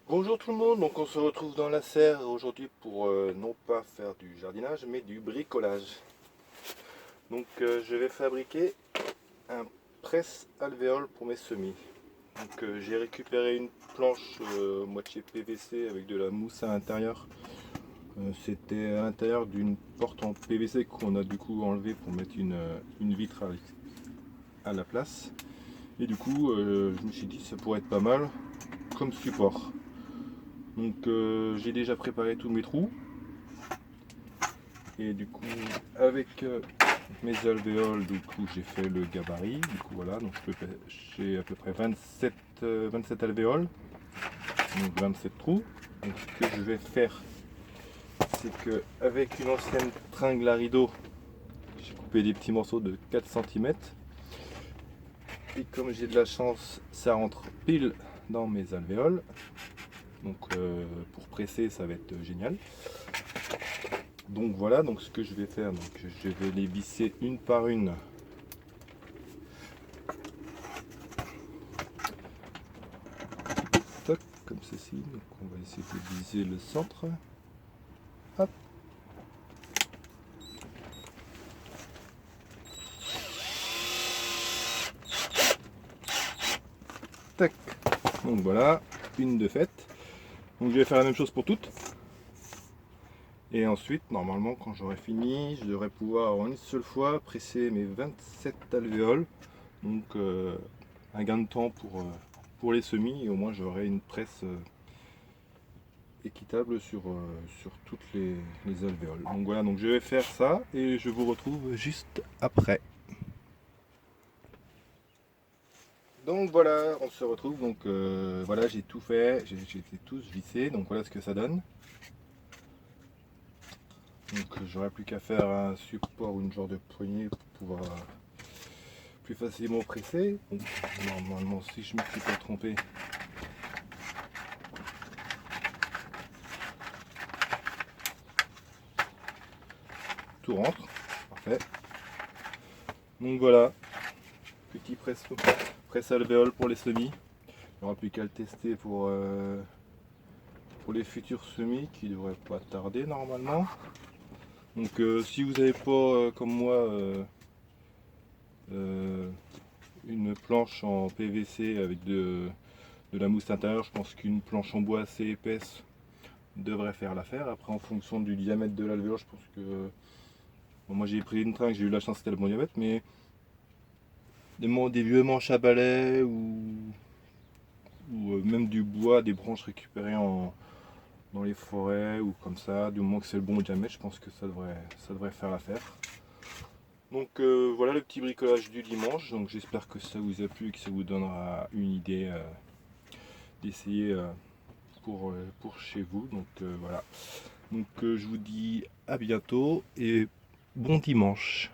Bonjour tout le monde, donc on se retrouve dans la serre aujourd'hui pour non pas faire du jardinage mais du bricolage. Donc je vais fabriquer un presse-alvéole pour mes semis. Donc j'ai récupéré une planche moitié PVC avec de la mousse à l'intérieur. C'était à l'intérieur d'une porte en PVC qu'on a du coup enlevé pour mettre une vitre à la place. Et du coup je me suis dit que ça pourrait être pas mal comme support. Donc j'ai déjà préparé tous mes trous. Et du coup, avec mes alvéoles, du coup, j'ai fait le gabarit. Du coup, voilà, donc j'ai à peu près 27 alvéoles, donc 27 trous. Donc, ce que je vais faire, c'est que avec une ancienne tringle à rideau, j'ai coupé des petits morceaux de 4 cm. Et comme j'ai de la chance, ça rentre pile dans mes alvéoles. Donc, pour presser, ça va être génial. Donc voilà, donc ce que je vais faire, donc je vais les visser une par une. Toc, comme ceci. Donc on va essayer de viser le centre. Hop. Tac. Donc voilà, une de faite. Donc je vais faire la même chose pour toutes. Et ensuite, normalement, quand j'aurai fini, je devrais pouvoir en une seule fois presser mes 27 alvéoles. Donc un gain de temps pour les semis. Et au moins j'aurai une presse équitable sur toutes les alvéoles. Donc voilà, donc je vais faire ça et je vous retrouve juste après. Donc voilà, on se retrouve, donc voilà, j'ai tout fait, j'ai tous vissé, donc voilà ce que ça donne. Donc j'aurais plus qu'à faire un support ou une genre de poignée pour pouvoir plus facilement presser. Donc, normalement, si je ne me suis pas trompé, tout rentre, parfait. Donc voilà, petit presse alvéole pour les semis. Il n'y aura plus qu'à le tester pour les futurs semis qui ne devraient pas tarder normalement. Donc si vous n'avez pas comme moi une planche en PVC avec de la mousse intérieure, je pense qu'une planche en bois assez épaisse devrait faire l'affaire. Après en fonction du diamètre de l'alvéole, je pense que bon, moi j'ai pris une tringle, j'ai eu la chance, c'était le bon diamètre, mais des vieux manches à balai ou même du bois, des branches récupérées dans les forêts ou comme ça, du moment que c'est le bon diamètre, je pense que ça devrait faire l'affaire. Donc voilà le petit bricolage du dimanche, donc j'espère que ça vous a plu et que ça vous donnera une idée d'essayer pour chez vous. Donc voilà, donc je vous dis à bientôt et bon dimanche.